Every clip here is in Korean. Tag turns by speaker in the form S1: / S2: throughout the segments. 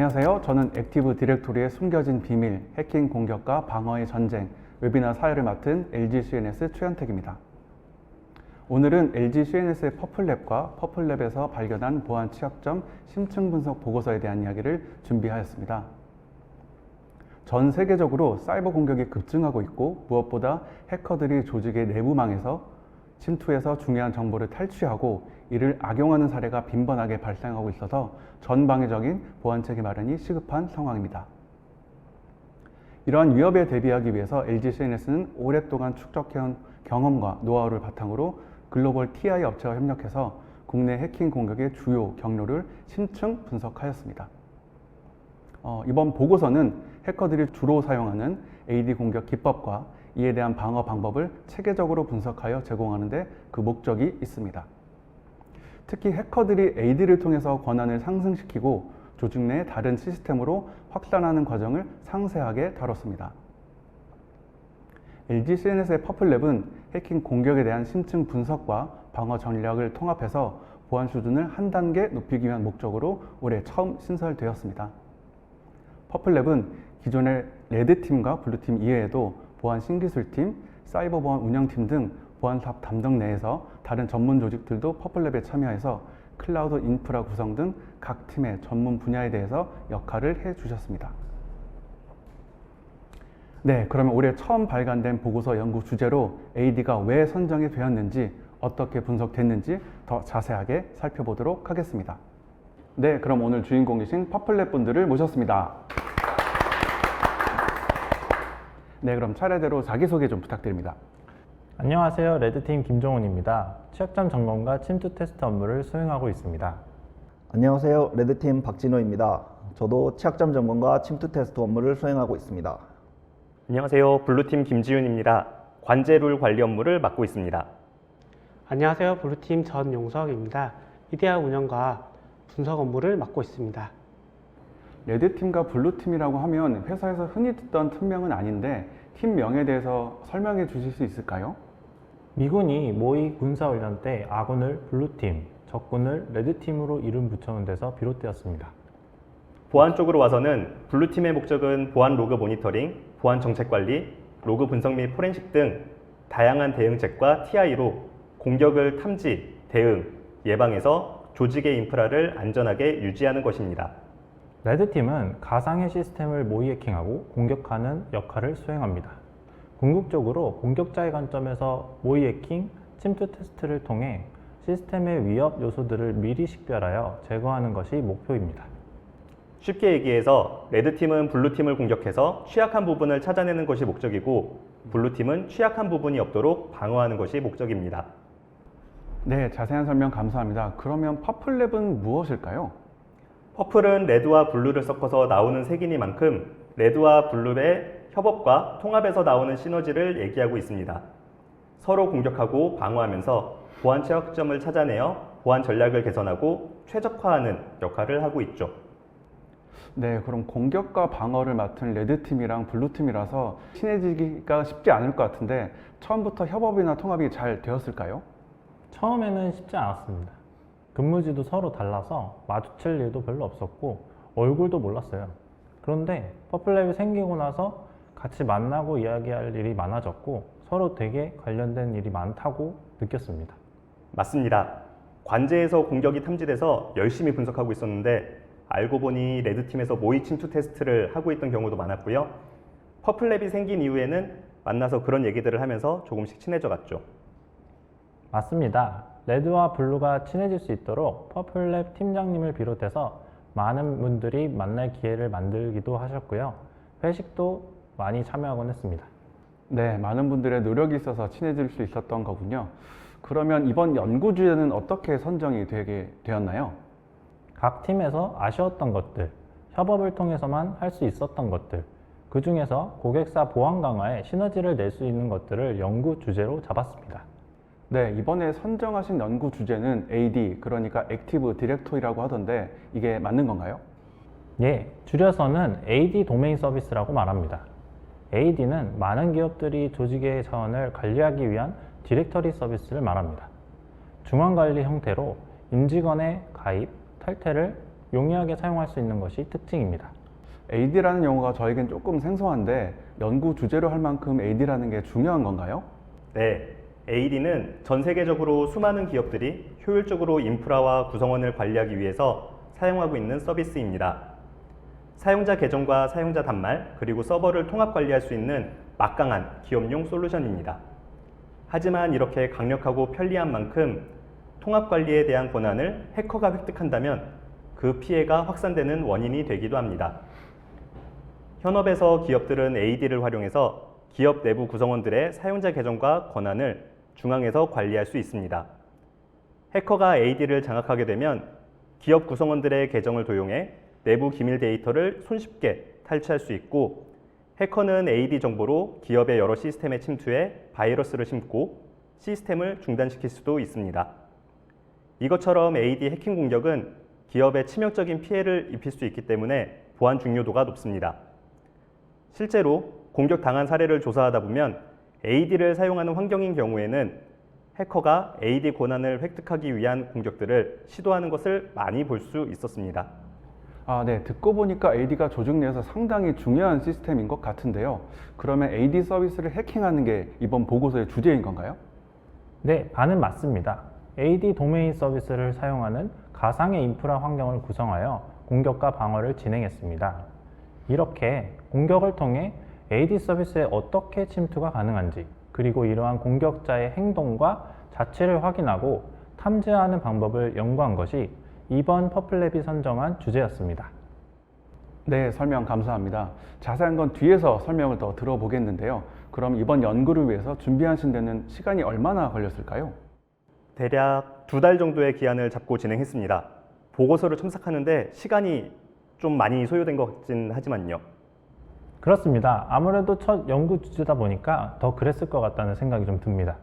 S1: 안녕하세요. 저는 액티브 디렉토리의 숨겨진 비밀, 해킹 공격과 방어의 전쟁 웨비나 사회를 맡은 LG CNS 최현택입니다. 오늘은 LG CNS의 퍼플랩과 퍼플랩에서 발견한 보안 취약점 심층 분석 보고서에 대한 이야기를 준비하였습니다. 전 세계적으로 사이버 공격이 급증하고 있고 무엇보다 해커들이 조직의 내부망에서 침투해서 중요한 정보를 탈취하고 이를 악용하는 사례가 빈번하게 발생하고 있어서 전방위적인 보안체계 마련이 시급한 상황입니다. 이러한 위협에 대비하기 위해서 LG CNS는 오랫동안 축적해온 경험과 노하우를 바탕으로 글로벌 TI 업체와 협력해서 국내 해킹 공격의 주요 경로를 심층 분석하였습니다. 이번 보고서는 해커들이 주로 사용하는 AD 공격 기법과 이에 대한 방어 방법을 체계적으로 분석하여 제공하는 데 그 목적이 있습니다. 특히 해커들이 AD를 통해서 권한을 상승시키고 조직 내 다른 시스템으로 확산하는 과정을 상세하게 다뤘습니다. LG CNS의 퍼플랩은 해킹 공격에 대한 심층 분석과 방어 전략을 통합해서 보안 수준을 한 단계 높이기 위한 목적으로 올해 처음 신설되었습니다. 퍼플랩은 기존의 레드팀과 블루팀 이외에도 보안 신기술팀, 사이버 보안 운영팀 등 보안 사업 담당 내에서 다른 전문 조직들도 퍼플랩에 참여해서 클라우드 인프라 구성 등 각 팀의 전문 분야에 대해서 역할을 해주셨습니다. 네, 그러면 올해 처음 발간된 보고서 연구 주제로 AD가 왜 선정이 되었는지, 어떻게 분석됐는지 더 자세하게 살펴보도록 하겠습니다. 네, 그럼 오늘 주인공이신 퍼플랩 분들을 모셨습니다. 네, 그럼 차례대로 자기소개 좀 부탁드립니다.
S2: 안녕하세요. 레드팀 김종훈입니다. 취약점 점검과 침투 테스트 업무를 수행하고 있습니다.
S3: 안녕하세요. 레드팀 박진호입니다. 저도 취약점 점검과 침투 테스트 업무를 수행하고 있습니다.
S4: 안녕하세요. 블루팀 김지윤입니다. 관제룰 관리 업무를 맡고 있습니다.
S5: 안녕하세요. 블루팀 전용석입니다. 이데아 운영과 분석 업무를 맡고 있습니다.
S1: 레드팀과 블루팀이라고 하면 회사에서 흔히 듣던 팀명은 아닌데 팀명에 대해서 설명해 주실 수 있을까요?
S2: 미군이 모의 군사훈련 때 아군을 블루팀, 적군을 레드팀으로 이름 붙여놓은 데서 비롯되었습니다.
S4: 보안 쪽으로 와서는 블루팀의 목적은 보안 로그 모니터링, 보안 정책 관리, 로그 분석 및 포렌식 등 다양한 대응책과 TI로 공격을 탐지, 대응, 예방해서 조직의 인프라를 안전하게 유지하는 것입니다.
S2: 레드팀은 가상의 시스템을 모의 해킹하고 공격하는 역할을 수행합니다. 궁극적으로 공격자의 관점에서 모의 해킹, 침투 테스트를 통해 시스템의 위협 요소들을 미리 식별하여 제거하는 것이 목표입니다.
S4: 쉽게 얘기해서 레드팀은 블루팀을 공격해서 취약한 부분을 찾아내는 것이 목적이고 블루팀은 취약한 부분이 없도록 방어하는 것이 목적입니다.
S1: 네, 자세한 설명 감사합니다. 그러면 퍼플랩은 무엇일까요?
S4: 퍼플은 레드와 블루를 섞어서 나오는 색이니만큼 레드와 블루의 협업과 통합에서 나오는 시너지를 얘기하고 있습니다. 서로 공격하고 방어하면서 보안 취약점을 찾아내어 보안 전략을 개선하고 최적화하는 역할을 하고 있죠.
S1: 네, 그럼 공격과 방어를 맡은 레드팀이랑 블루팀이라서 친해지기가 쉽지 않을 것 같은데 처음부터 협업이나 통합이 잘 되었을까요?
S2: 처음에는 쉽지 않았습니다. 근무지도 서로 달라서 마주칠 일도 별로 없었고 얼굴도 몰랐어요. 그런데 퍼플랩이 생기고 나서 같이 만나고 이야기할 일이 많아졌고 서로 되게 관련된 일이 많다고 느꼈습니다.
S4: 맞습니다. 관제에서 공격이 탐지돼서 열심히 분석하고 있었는데 알고 보니 레드팀에서 모의 침투 테스트를 하고 있던 경우도 많았고요. 퍼플랩이 생긴 이후에는 만나서 그런 얘기들을 하면서 조금씩 친해져 갔죠.
S2: 맞습니다. 레드와 블루가 친해질 수 있도록 퍼플랩 팀장님을 비롯해서 많은 분들이 만날 기회를 만들기도 하셨고요. 회식도 많이 참여하곤 했습니다.
S1: 네, 많은 분들의 노력이 있어서 친해질 수 있었던 거군요. 그러면 이번 연구 주제는 어떻게 선정이 되게 되었나요?
S2: 각 팀에서 아쉬웠던 것들, 협업을 통해서만 할 수 있었던 것들, 그 중에서 고객사 보안 강화에 시너지를 낼 수 있는 것들을 연구 주제로 잡았습니다.
S1: 네, 이번에 선정하신 연구 주제는 AD, 그러니까 액티브 디렉토리라고 하던데 이게 맞는 건가요?
S2: 예, 줄여서는 AD 도메인 서비스라고 말합니다. AD는 많은 기업들이 조직의 자원을 관리하기 위한 디렉터리 서비스를 말합니다. 중앙관리 형태로 임직원의 가입, 탈퇴를 용이하게 사용할 수 있는 것이 특징입니다.
S1: AD라는 용어가 저에겐 조금 생소한데 연구 주제로 할 만큼 AD라는 게 중요한 건가요?
S4: 네, AD는 전 세계적으로 수많은 기업들이 효율적으로 인프라와 구성원을 관리하기 위해서 사용하고 있는 서비스입니다. 사용자 계정과 사용자 단말, 그리고 서버를 통합 관리할 수 있는 막강한 기업용 솔루션입니다. 하지만 이렇게 강력하고 편리한 만큼 통합 관리에 대한 권한을 해커가 획득한다면 그 피해가 확산되는 원인이 되기도 합니다. 현업에서 기업들은 AD를 활용해서 기업 내부 구성원들의 사용자 계정과 권한을 중앙에서 관리할 수 있습니다. 해커가 AD를 장악하게 되면 기업 구성원들의 계정을 도용해 내부 기밀 데이터를 손쉽게 탈취할 수 있고, 해커는 AD 정보로 기업의 여러 시스템에 침투해 바이러스를 심고 시스템을 중단시킬 수도 있습니다. 이것처럼 AD 해킹 공격은 기업에 치명적인 피해를 입힐 수 있기 때문에 보안 중요도가 높습니다. 실제로 공격당한 사례를 조사하다 보면 AD를 사용하는 환경인 경우에는 해커가 AD 권한을 획득하기 위한 공격들을 시도하는 것을 많이 볼 수 있었습니다.
S1: 네. 듣고 보니까 AD가 조직 내에서 상당히 중요한 시스템인 것 같은데요. 그러면 AD 서비스를 해킹하는 게 이번 보고서의 주제인 건가요?
S2: 네, 반은 맞습니다. AD 도메인 서비스를 사용하는 가상의 인프라 환경을 구성하여 공격과 방어를 진행했습니다. 이렇게 공격을 통해 AD 서비스에 어떻게 침투가 가능한지, 그리고 이러한 공격자의 행동과 자체를 확인하고 탐지하는 방법을 연구한 것이 이번 퍼플랩이 선정한 주제였습니다.
S1: 네, 설명 감사합니다. 자세한 건 뒤에서 설명을 더 들어보겠는데요. 그럼 이번 연구를 위해서 준비하신 데는 시간이 얼마나 걸렸을까요?
S4: 대략 2달 정도의 기한을 잡고 진행했습니다. 보고서를 첨삭하는데 시간이 좀 많이 소요된 것 같긴 하지만요.
S2: 그렇습니다. 아무래도 첫 연구 주제다 보니까 더 그랬을 것 같다는 생각이 좀 듭니다.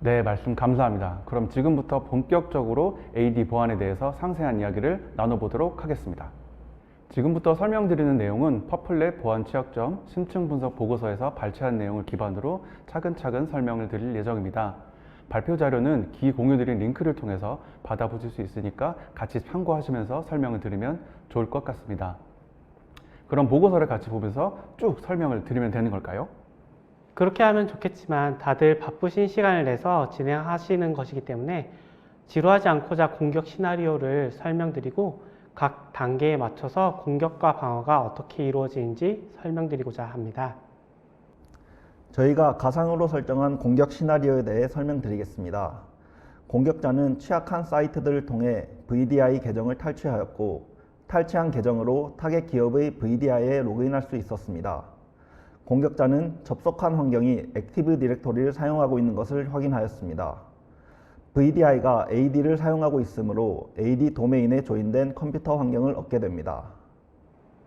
S1: 네, 말씀 감사합니다. 그럼 지금부터 본격적으로 AD 보안에 대해서 상세한 이야기를 나눠보도록 하겠습니다. 지금부터 설명드리는 내용은 퍼플랩 보안 취약점 심층 분석 보고서에서 발췌한 내용을 기반으로 차근차근 설명을 드릴 예정입니다. 발표 자료는 기공유드린 링크를 통해서 받아보실 수 있으니까 같이 참고하시면서 설명을 들으면 좋을 것 같습니다. 그럼 보고서를 같이 보면서 쭉 설명을 드리면 되는 걸까요?
S5: 그렇게 하면 좋겠지만 다들 바쁘신 시간을 내서 진행하시는 것이기 때문에 지루하지 않고자 공격 시나리오를 설명드리고 각 단계에 맞춰서 공격과 방어가 어떻게 이루어지는지 설명드리고자 합니다.
S3: 저희가 가상으로 설정한 공격 시나리오에 대해 설명드리겠습니다. 공격자는 취약한 사이트들을 통해 VDI 계정을 탈취하였고, 탈취한 계정으로 타겟 기업의 VDI에 로그인할 수 있었습니다. 공격자는 접속한 환경이 액티브 디렉토리를 사용하고 있는 것을 확인하였습니다. VDI가 AD를 사용하고 있으므로 AD 도메인에 조인된 컴퓨터 환경을 얻게 됩니다.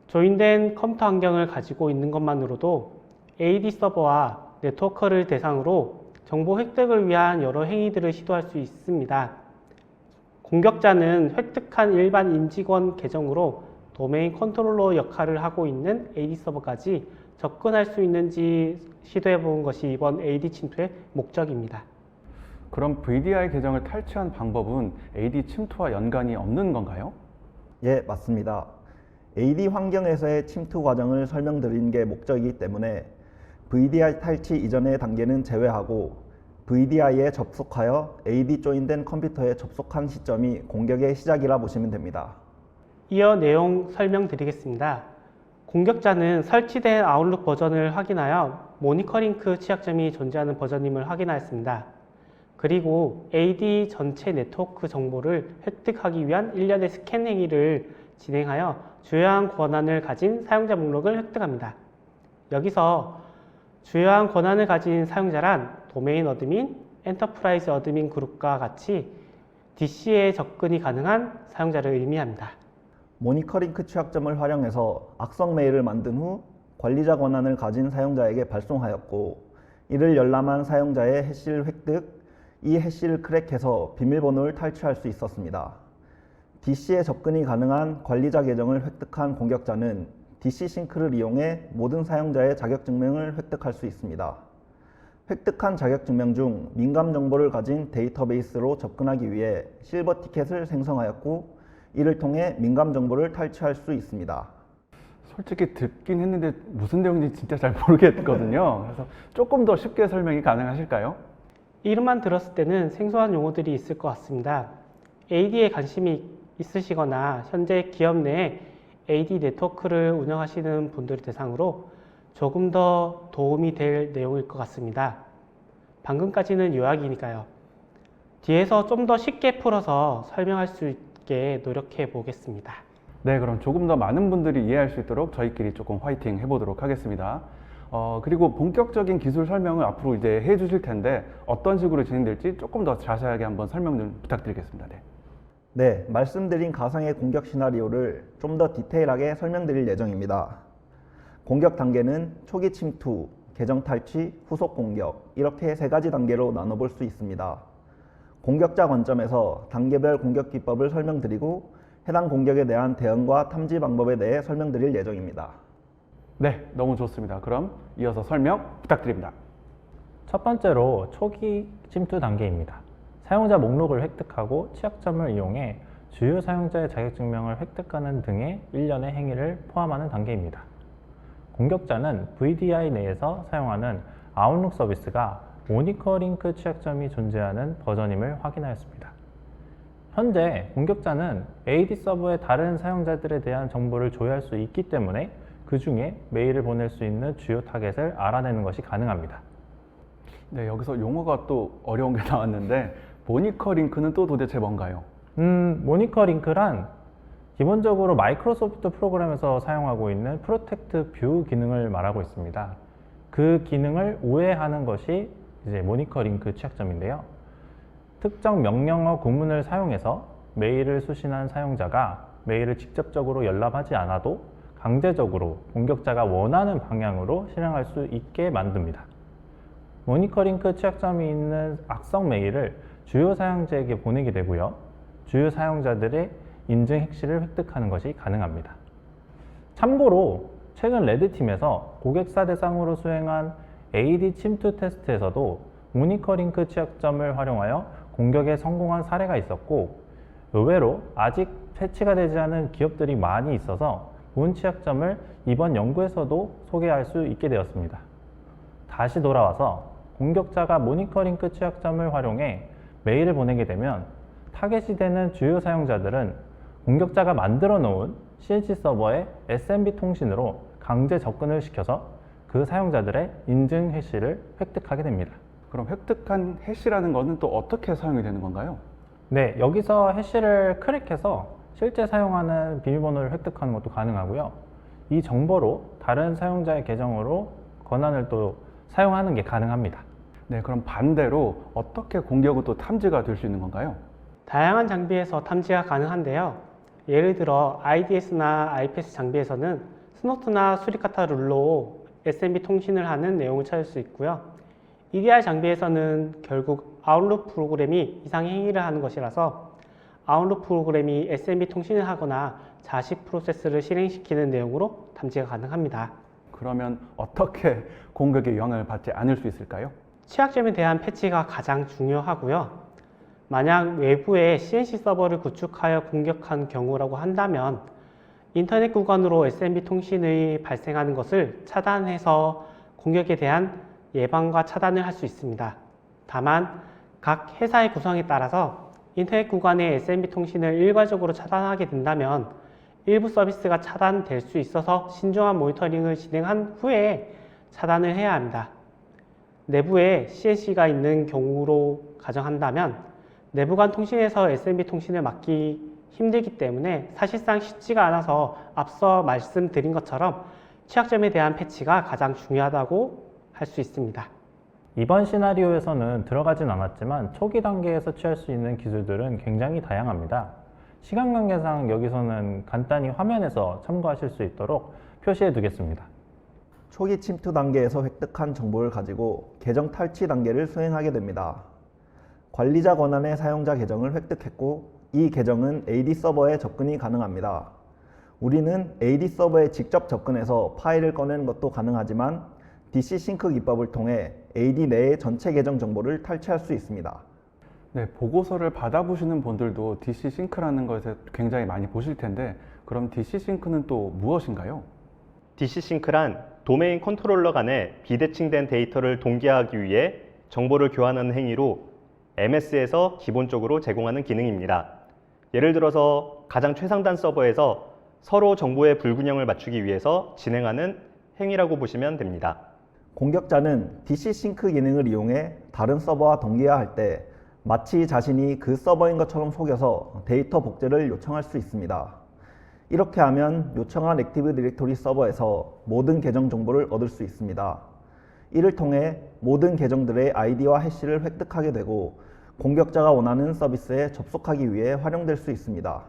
S5: 조인된 컴퓨터 환경을 가지고 있는 것만으로도 AD 서버와 네트워커를 대상으로 정보 획득을 위한 여러 행위들을 시도할 수 있습니다. 공격자는 획득한 일반 임직원 계정으로 도메인 컨트롤러 역할을 하고 있는 AD 서버까지 접근할 수 있는지 시도해 본 것이 이번 AD 침투의 목적입니다.
S1: 그럼 VDI 계정을 탈취한 방법은 AD 침투와 연관이 없는 건가요?
S3: 예, 맞습니다. AD 환경에서의 침투 과정을 설명드린 게 목적이기 때문에 VDI 탈취 이전의 단계는 제외하고 VDI에 접속하여 AD 조인된 컴퓨터에 접속한 시점이 공격의 시작이라 보시면 됩니다.
S5: 이어 내용 설명드리겠습니다. 공격자는 설치된 아웃룩 버전을 확인하여 모니커링크 취약점이 존재하는 버전임을 확인하였습니다. 그리고 AD 전체 네트워크 정보를 획득하기 위한 일련의 스캔 행위를 진행하여 주요한 권한을 가진 사용자 목록을 획득합니다. 여기서 주요한 권한을 가진 사용자란 도메인 어드민, 엔터프라이즈 어드민 그룹과 같이 DC에 접근이 가능한 사용자를 의미합니다.
S3: 모니커링크 취약점을 활용해서 악성 메일을 만든 후 관리자 권한을 가진 사용자에게 발송하였고, 이를 열람한 사용자의 해시를 획득, 이 해시를 크랙해서 비밀번호를 탈취할 수 있었습니다. DC에 접근이 가능한 관리자 계정을 획득한 공격자는 DC 싱크를 이용해 모든 사용자의 자격증명을 획득할 수 있습니다. 획득한 자격증명 중 민감 정보를 가진 데이터베이스로 접근하기 위해 실버 티켓을 생성하였고, 이를 통해 민감 정보를 탈취할 수 있습니다.
S1: 솔직히 듣긴 했는데 무슨 내용인지 진짜 잘 모르겠거든요. 그래서 조금 더 쉽게 설명이 가능하실까요?
S5: 이름만 들었을 때는 생소한 용어들이 있을 것 같습니다. AD에 관심이 있으시거나 현재 기업 내에 AD 네트워크를 운영하시는 분들을 대상으로 조금 더 도움이 될 내용일 것 같습니다. 방금까지는 요약이니까요. 뒤에서 좀 더 쉽게 풀어서 설명할 수 있게 노력해 보겠습니다.
S1: 네, 그럼 조금 더 많은 분들이 이해할 수 있도록 저희끼리 조금 화이팅 해보도록 하겠습니다. 그리고 본격적인 기술 설명을 앞으로 이제 해주실 텐데 어떤 식으로 진행될지 조금 더 자세하게 한번 설명 좀 부탁드리겠습니다. 네.
S3: 네, 말씀드린 가상의 공격 시나리오를 좀 더 디테일하게 설명드릴 예정입니다. 공격 단계는 초기 침투, 계정 탈취, 후속 공격 이렇게 세 가지 단계로 나눠볼 수 있습니다. 공격자 관점에서 단계별 공격 기법을 설명드리고 해당 공격에 대한 대응과 탐지 방법에 대해 설명드릴 예정입니다.
S1: 네, 너무 좋습니다. 그럼 이어서 설명 부탁드립니다.
S2: 첫 번째로 초기 침투 단계입니다. 사용자 목록을 획득하고 취약점을 이용해 주요 사용자의 자격증명을 획득하는 등의 일련의 행위를 포함하는 단계입니다. 공격자는 VDI 내에서 사용하는 아웃룩 서비스가 모니커링크 취약점이 존재하는 버전임을 확인하였습니다. 현재 공격자는 AD 서버의 다른 사용자들에 대한 정보를 조회할 수 있기 때문에 그 중에 메일을 보낼 수 있는 주요 타겟을 알아내는 것이 가능합니다.
S1: 네, 여기서 용어가 또 어려운 게 나왔는데 모니커 링크는 또 도대체 뭔가요?
S2: 모니커 링크란 기본적으로 마이크로소프트 프로그램에서 사용하고 있는 프로텍트 뷰 기능을 말하고 있습니다. 그 기능을 우회하는 것이 이제 모니커 링크 취약점인데요. 특정 명령어 구문을 사용해서 메일을 수신한 사용자가 메일을 직접적으로 열람하지 않아도 강제적으로 공격자가 원하는 방향으로 실행할 수 있게 만듭니다. 모니커 링크 취약점이 있는 악성 메일을 주요 사용자에게 보내게 되고요. 주요 사용자들의 인증 해시를 획득하는 것이 가능합니다. 참고로 최근 레드팀에서 고객사 대상으로 수행한 AD 침투 테스트에서도 모니커 링크 취약점을 활용하여 공격에 성공한 사례가 있었고 의외로 아직 패치가 되지 않은 기업들이 많이 있어서 본 취약점을 이번 연구에서도 소개할 수 있게 되었습니다. 다시 돌아와서 공격자가 모니커 링크 취약점을 활용해 메일을 보내게 되면 타겟이 되는 주요 사용자들은 공격자가 만들어 놓은 CNC 서버의 SMB 통신으로 강제 접근을 시켜서 그 사용자들의 인증 해시를 획득하게 됩니다.
S1: 그럼 획득한 해시라는 것은 또 어떻게 사용이 되는 건가요?
S2: 네, 여기서 해시를 크랙해서 실제 사용하는 비밀번호를 획득하는 것도 가능하고요. 이 정보로 다른 사용자의 계정으로 권한을 또 사용하는 게 가능합니다.
S1: 네, 그럼 반대로 어떻게 공격은 또 탐지가 될 수 있는 건가요?
S5: 다양한 장비에서 탐지가 가능한데요. 예를 들어 IDS나 IPS 장비에서는 스노트나 수리카타 룰로 SMB 통신을 하는 내용을 찾을 수 있고요. EDR 장비에서는 결국 아웃룩 프로그램이 이상의 행위를 하는 것이라서 아웃룩 프로그램이 SMB 통신을 하거나 자식 프로세스를 실행시키는 내용으로 탐지가 가능합니다.
S1: 그러면 어떻게 공격에 영향을 받지 않을 수 있을까요?
S5: 취약점에 대한 패치가 가장 중요하고요. 만약 외부에 CNC 서버를 구축하여 공격한 경우라고 한다면 인터넷 구간으로 SMB 통신이 발생하는 것을 차단해서 공격에 대한 예방과 차단을 할 수 있습니다. 다만 각 회사의 구성에 따라서 인터넷 구간의 SMB 통신을 일괄적으로 차단하게 된다면 일부 서비스가 차단될 수 있어서 신중한 모니터링을 진행한 후에 차단을 해야 합니다. 내부에 CNC가 있는 경우로 가정한다면 내부 간 통신에서 SMB 통신을 막기 힘들기 때문에 사실상 쉽지가 않아서 앞서 말씀드린 것처럼 취약점에 대한 패치가 가장 중요하다고 할 수 있습니다.
S2: 이번 시나리오에서는 들어가진 않았지만 초기 단계에서 취할 수 있는 기술들은 굉장히 다양합니다. 시간 관계상 여기서는 간단히 화면에서 참고하실 수 있도록 표시해 두겠습니다.
S3: 초기 침투 단계에서 획득한 정보를 가지고 계정 탈취 단계를 수행하게 됩니다. 관리자 권한의 사용자 계정을 획득했고 이 계정은 AD 서버에 접근이 가능합니다. 우리는 AD 서버에 직접 접근해서 파일을 꺼내는 것도 가능하지만 DC 싱크 기법을 통해 AD 내의 전체 계정 정보를 탈취할 수 있습니다.
S1: 네, 보고서를 받아보시는 분들도 DC 싱크라는 것에 굉장히 많이 보실 텐데 그럼 DC 싱크는 또 무엇인가요?
S4: DC 싱크란 도메인 컨트롤러 간에 비대칭된 데이터를 동기화하기 위해 정보를 교환하는 행위로 MS에서 기본적으로 제공하는 기능입니다. 예를 들어서 가장 최상단 서버에서 서로 정보의 불균형을 맞추기 위해서 진행하는 행위라고 보시면 됩니다.
S3: 공격자는 DC 싱크 기능을 이용해 다른 서버와 동기화할 때 마치 자신이 그 서버인 것처럼 속여서 데이터 복제를 요청할 수 있습니다. 이렇게 하면 요청한 액티브 디렉토리 서버에서 모든 계정 정보를 얻을 수 있습니다. 이를 통해 모든 계정들의 아이디와 해시를 획득하게 되고 공격자가 원하는 서비스에 접속하기 위해 활용될 수 있습니다.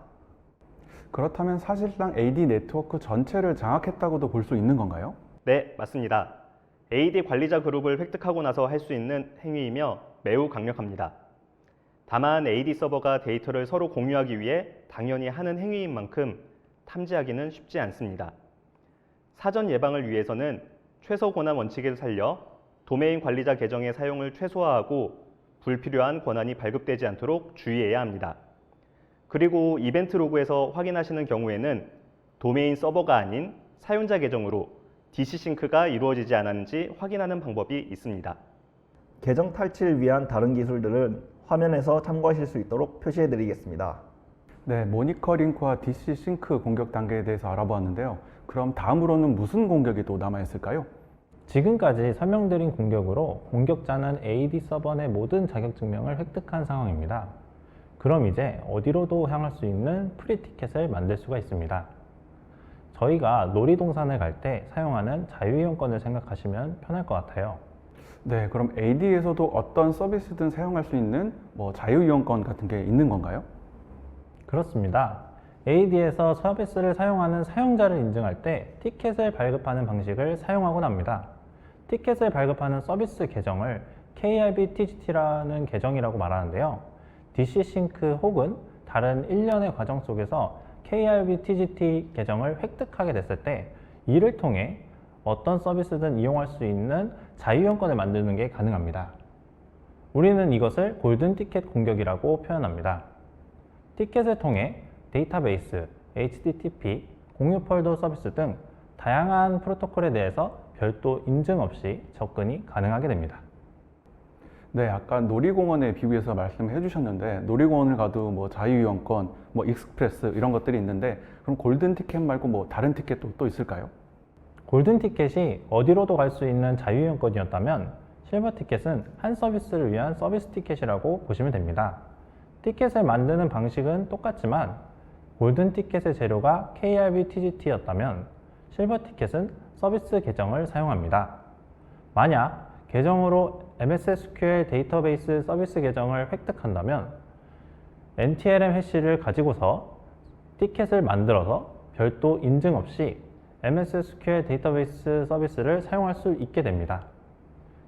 S1: 그렇다면 사실상 AD 네트워크 전체를 장악했다고도 볼 수 있는 건가요?
S4: 네, 맞습니다. AD 관리자 그룹을 획득하고 나서 할 수 있는 행위이며 매우 강력합니다. 다만 AD 서버가 데이터를 서로 공유하기 위해 당연히 하는 행위인 만큼 탐지하기는 쉽지 않습니다. 사전 예방을 위해서는 최소 권한 원칙을 살려 도메인 관리자 계정의 사용을 최소화하고 불필요한 권한이 발급되지 않도록 주의해야 합니다. 그리고 이벤트 로그에서 확인하시는 경우에는 도메인 서버가 아닌 사용자 계정으로 DC 싱크가 이루어지지 않았는지 확인하는 방법이 있습니다.
S3: 계정 탈취를 위한 다른 기술들은 화면에서 참고하실 수 있도록 표시해 드리겠습니다.
S1: 네, 모니커링크와 DC 싱크 공격 단계에 대해서 알아보았는데요. 그럼 다음으로는 무슨 공격이 또 남아있을까요?
S2: 지금까지 설명드린 공격으로 공격자는 AD 서버 내 모든 자격증명을 획득한 상황입니다. 그럼 이제 어디로도 향할 수 있는 프리티켓을 만들 수가 있습니다. 저희가 놀이동산을 갈 때 사용하는 자유이용권을 생각하시면 편할 것 같아요.
S1: 네, 그럼 AD에서도 어떤 서비스든 사용할 수 있는 자유이용권 같은 게 있는 건가요?
S2: 그렇습니다. AD에서 서비스를 사용하는 사용자를 인증할 때 티켓을 발급하는 방식을 사용하곤 합니다. 티켓을 발급하는 서비스 계정을 KRB TGT라는 계정이라고 말하는데요. DC 싱크 혹은 다른 일련의 과정 속에서 KRB TGT 계정을 획득하게 됐을 때 이를 통해 어떤 서비스든 이용할 수 있는 자유이용권을 만드는 게 가능합니다. 우리는 이것을 골든 티켓 공격이라고 표현합니다. 티켓을 통해 데이터베이스, HTTP, 공유 폴더 서비스 등 다양한 프로토콜에 대해서 별도 인증 없이 접근이 가능하게 됩니다.
S1: 네, 아까 놀이공원에 비유해서 말씀해 주셨는데 놀이공원을 가도 자유이용권, 익스프레스 이런 것들이 있는데 그럼 골든 티켓 말고 다른 티켓도 또 있을까요?
S2: 골든 티켓이 어디로도 갈 수 있는 자유이용권이었다면 실버 티켓은 한 서비스를 위한 서비스 티켓이라고 보시면 됩니다. 티켓을 만드는 방식은 똑같지만 골든 티켓의 재료가 KRB TGT였다면 실버 티켓은 서비스 계정을 사용합니다. 만약 계정으로 MS SQL 데이터베이스 서비스 계정을 획득한다면 NTLM 해시를 가지고서 티켓을 만들어서 별도 인증 없이 MS SQL 데이터베이스 서비스를 사용할 수 있게 됩니다.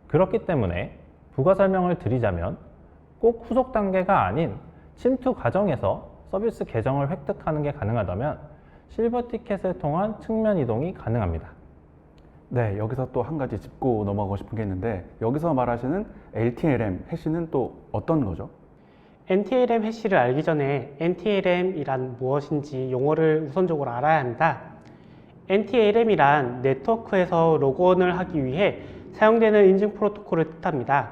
S2: 그렇기 때문에 부가 설명을 드리자면 꼭 후속 단계가 아닌 침투 과정에서 서비스 계정을 획득하는 게 가능하다면 실버 티켓을 통한 측면 이동이 가능합니다.
S1: 네, 여기서 또 한 가지 짚고 넘어가고 싶은 게 있는데 여기서 말하시는 LTLM 해시는 또 어떤 거죠?
S5: NTLM 해시를 알기 전에 NTLM이란 무엇인지 용어를 우선적으로 알아야 합니다. NTLM이란 네트워크에서 로그온을 하기 위해 사용되는 인증 프로토콜을 뜻합니다.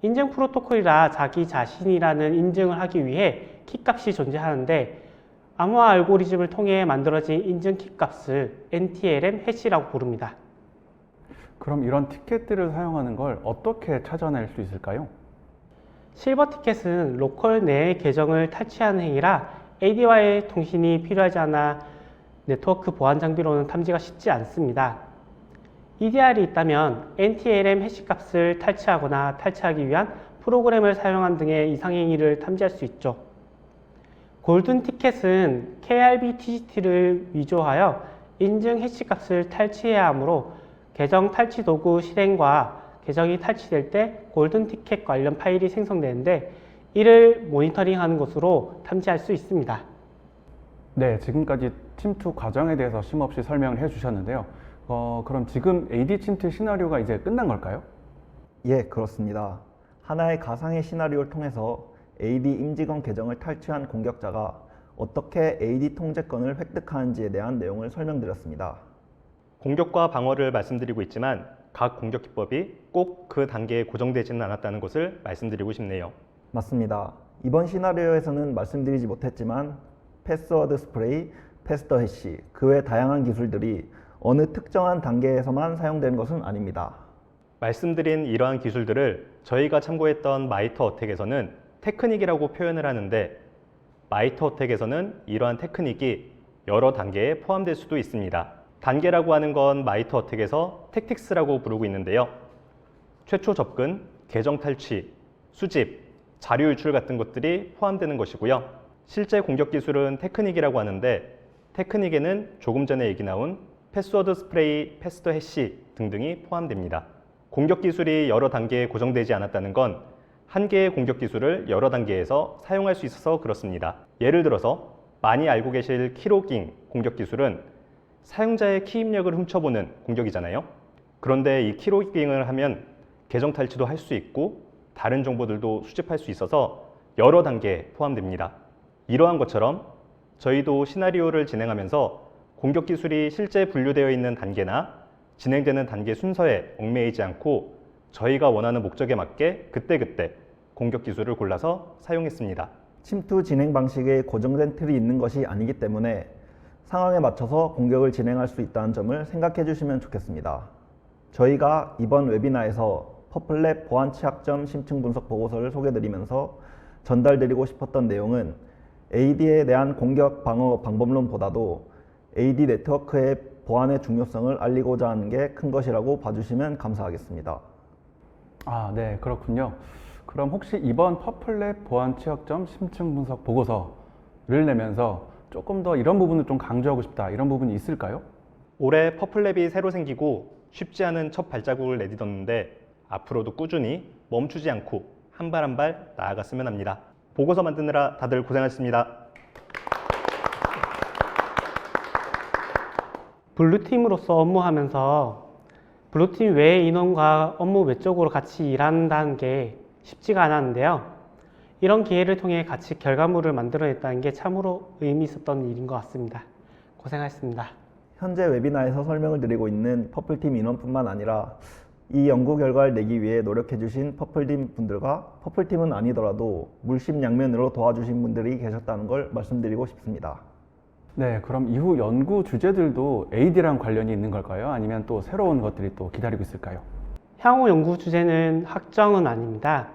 S5: 인증 프로토콜이라 자기 자신이라는 인증을 하기 위해 키값이 존재하는데 암호화 알고리즘을 통해 만들어진 인증 키값을 NTLM 해시라고 부릅니다.
S1: 그럼 이런 티켓들을 사용하는 걸 어떻게 찾아낼 수 있을까요?
S5: 실버 티켓은 로컬 내의 계정을 탈취하는 행위라 AD와의 통신이 필요하지 않아 네트워크 보안 장비로는 탐지가 쉽지 않습니다. EDR이 있다면 NTLM 해시 값을 탈취하거나 탈취하기 위한 프로그램을 사용한 등의 이상행위를 탐지할 수 있죠. 골든 티켓은 KRB TGT를 위조하여 인증 해시 값을 탈취해야 하므로 계정 탈취 도구 실행과 계정이 탈취될 때 골든 티켓 관련 파일이 생성되는데 이를 모니터링하는 것으로 탐지할 수 있습니다.
S1: 네, 지금까지 침투 과정에 대해서 쉼없이 설명을 해주셨는데요. 그럼 지금 AD 침투 시나리오가 이제 끝난 걸까요?
S3: 예, 그렇습니다. 하나의 가상의 시나리오를 통해서 AD 임직원 계정을 탈취한 공격자가 어떻게 AD 통제권을 획득하는지에 대한 내용을 설명드렸습니다.
S4: 공격과 방어를 말씀드리고 있지만 각 공격 기법이 꼭 그 단계에 고정되지는 않았다는 것을 말씀드리고 싶네요.
S3: 맞습니다. 이번 시나리오에서는 말씀드리지 못했지만 패스워드 스프레이, 패스더 해시, 그 외 다양한 기술들이 어느 특정한 단계에서만 사용되는 것은 아닙니다.
S4: 말씀드린 이러한 기술들을 저희가 참고했던 마이터 어택에서는 테크닉이라고 표현을 하는데 마이터 어택에서는 이러한 테크닉이 여러 단계에 포함될 수도 있습니다. 단계라고 하는 건 마이터 어택에서 택틱스라고 부르고 있는데요. 최초 접근, 계정 탈취, 수집, 자료 유출 같은 것들이 포함되는 것이고요. 실제 공격 기술은 테크닉이라고 하는데 테크닉에는 조금 전에 얘기 나온 패스워드 스프레이, 패스더 해시 등등이 포함됩니다. 공격 기술이 여러 단계에 고정되지 않았다는 건 한 개의 공격 기술을 여러 단계에서 사용할 수 있어서 그렇습니다. 예를 들어서 많이 알고 계실 키로깅 공격 기술은 사용자의 키 입력을 훔쳐보는 공격이잖아요. 그런데 이 키로깅을 하면 계정 탈취도 할 수 있고 다른 정보들도 수집할 수 있어서 여러 단계에 포함됩니다. 이러한 것처럼 저희도 시나리오를 진행하면서 공격 기술이 실제 분류되어 있는 단계나 진행되는 단계 순서에 얽매이지 않고 저희가 원하는 목적에 맞게 그때그때 공격 기술을 골라서 사용했습니다.
S3: 침투 진행 방식에 고정된 틀이 있는 것이 아니기 때문에 상황에 맞춰서 공격을 진행할 수 있다는 점을 생각해 주시면 좋겠습니다. 저희가 이번 웨비나에서 퍼플랩 보안 취약점 심층 분석 보고서를 소개드리면서 전달드리고 싶었던 내용은 AD에 대한 공격 방어 방법론보다도 AD 네트워크의 보안의 중요성을 알리고자 하는 게 큰 것이라고 봐주시면 감사하겠습니다.
S1: 네, 그렇군요. 그럼 혹시 이번 퍼플랩 보안 취약점 심층 분석 보고서를 내면서 조금 더 이런 부분을 좀 강조하고 싶다, 이런 부분이 있을까요?
S4: 올해 퍼플랩이 새로 생기고 쉽지 않은 첫 발자국을 내딛었는데 앞으로도 꾸준히 멈추지 않고 한 발 한 발 나아갔으면 합니다. 보고서 만드느라 다들 고생하셨습니다.
S5: 블루팀으로서 업무하면서 블루팀 외의 인원과 업무 외적으로 같이 일한다는 게 쉽지가 않았는데요. 이런 기회를 통해 같이 결과물을 만들어냈다는 게 참으로 의미 있었던 일인 것 같습니다. 고생하셨습니다.
S3: 현재 웨비나에서 설명을 드리고 있는 퍼플팀 인원뿐만 아니라 이 연구 결과를 내기 위해 노력해주신 퍼플팀 분들과 퍼플팀은 아니더라도 물심양면으로 도와주신 분들이 계셨다는 걸 말씀드리고 싶습니다.
S1: 네, 그럼 이후 연구 주제들도 AD랑 관련이 있는 걸까요? 아니면 또 새로운 것들이 또 기다리고 있을까요?
S5: 향후 연구 주제는 확정은 아닙니다.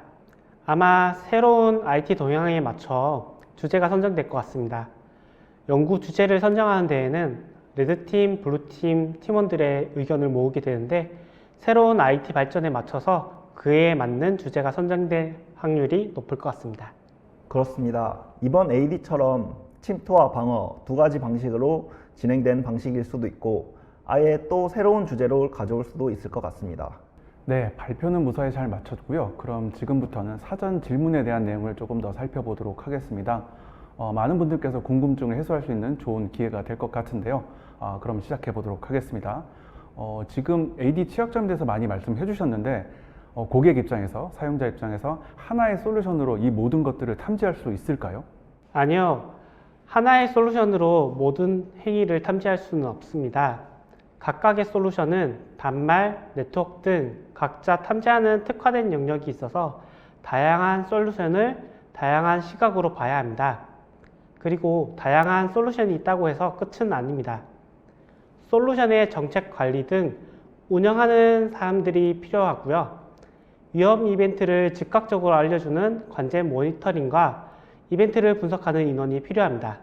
S5: 아마 새로운 IT 동향에 맞춰 주제가 선정될 것 같습니다. 연구 주제를 선정하는 데에는 레드팀, 블루팀 팀원들의 의견을 모으게 되는데 새로운 IT 발전에 맞춰서 그에 맞는 주제가 선정될 확률이 높을 것 같습니다.
S3: 그렇습니다. 이번 AD처럼 침투와 방어 두 가지 방식으로 진행된 방식일 수도 있고 아예 또 새로운 주제로 가져올 수도 있을 것 같습니다.
S1: 네, 발표는 무사히 잘 마쳤고요. 그럼 지금부터는 사전 질문에 대한 내용을 조금 더 살펴보도록 하겠습니다. 많은 분들께서 궁금증을 해소할 수 있는 좋은 기회가 될 것 같은데요. 그럼 시작해 보도록 하겠습니다. 지금 AD 취약점에 대해서 많이 말씀해 주셨는데 고객 입장에서, 사용자 입장에서 하나의 솔루션으로 이 모든 것들을 탐지할 수 있을까요?
S5: 아니요. 하나의 솔루션으로 모든 행위를 탐지할 수는 없습니다. 각각의 솔루션은 단말, 네트워크 등 각자 탐지하는 특화된 영역이 있어서 다양한 솔루션을 다양한 시각으로 봐야 합니다. 그리고 다양한 솔루션이 있다고 해서 끝은 아닙니다. 솔루션의 정책 관리 등 운영하는 사람들이 필요하고요. 위험 이벤트를 즉각적으로 알려주는 관제 모니터링과 이벤트를 분석하는 인원이 필요합니다.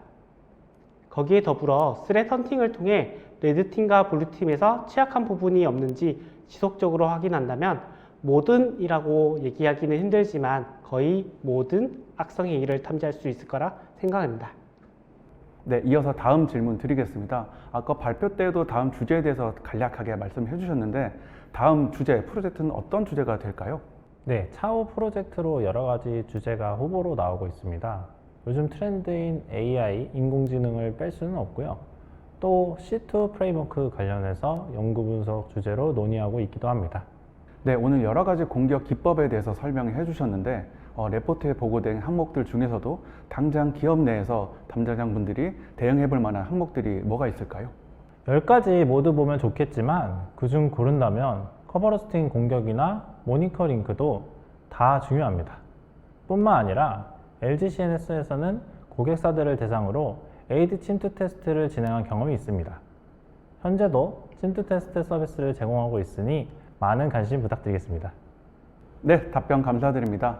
S5: 거기에 더불어 스레트 헌팅을 통해 레드팀과 블루팀에서 취약한 부분이 없는지 지속적으로 확인한다면 모든이라고 얘기하기는 힘들지만 거의 모든 악성 행위를 탐지할 수 있을 거라 생각합니다.
S1: 네, 이어서 다음 질문 드리겠습니다. 아까 발표 때도 다음 주제에 대해서 간략하게 말씀해 주셨는데 다음 주제, 프로젝트는 어떤 주제가 될까요?
S2: 네, 차후 프로젝트로 여러 가지 주제가 후보로 나오고 있습니다. 요즘 트렌드인 AI, 인공지능을 뺄 수는 없고요. 또 C2 프레임워크 관련해서 연구 분석 주제로 논의하고 있기도 합니다.
S1: 네, 오늘 여러 가지 공격 기법에 대해서 설명해 주셨는데 레포트에 보고된 항목들 중에서도 당장 기업 내에서 담당자분들이 대응해 볼 만한 항목들이 뭐가 있을까요?
S2: 10가지 모두 보면 좋겠지만 그중 고른다면 커버러스팅 공격이나 모니터링크도 다 중요합니다. 뿐만 아니라 LG CNS에서는 고객사들을 대상으로 에이드 침투 테스트를 진행한 경험이 있습니다. 현재도 침투 테스트 서비스를 제공하고 있으니 많은 관심 부탁드리겠습니다.
S1: 네, 답변 감사드립니다.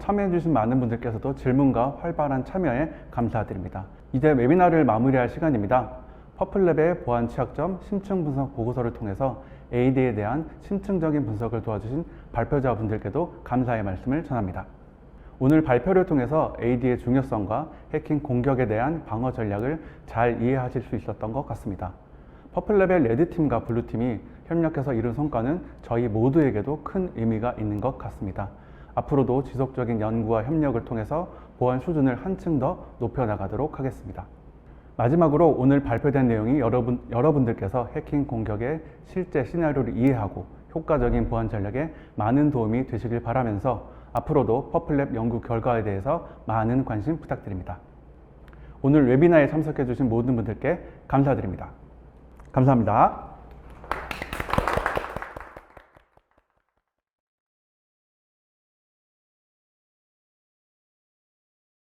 S1: 참여해주신 많은 분들께서도 질문과 활발한 참여에 감사드립니다. 이제 웨비나를 마무리할 시간입니다. 퍼플랩의 보안 취약점 심층 분석 보고서를 통해서 AD에 대한 심층적인 분석을 도와주신 발표자분들께도 감사의 말씀을 전합니다. 오늘 발표를 통해서 AD의 중요성과 해킹 공격에 대한 방어 전략을 잘 이해하실 수 있었던 것 같습니다. 퍼플랩의 레드팀과 블루팀이 협력해서 이룬 성과는 저희 모두에게도 큰 의미가 있는 것 같습니다. 앞으로도 지속적인 연구와 협력을 통해서 보안 수준을 한층 더 높여나가도록 하겠습니다. 마지막으로 오늘 발표된 내용이 여러분들께서 해킹 공격의 실제 시나리오를 이해하고 효과적인 보안 전략에 많은 도움이 되시길 바라면서 앞으로도 퍼플랩 연구 결과에 대해서 많은 관심 부탁드립니다. 오늘 웨비나에 참석해 주신 모든 분들께 감사드립니다. 감사합니다.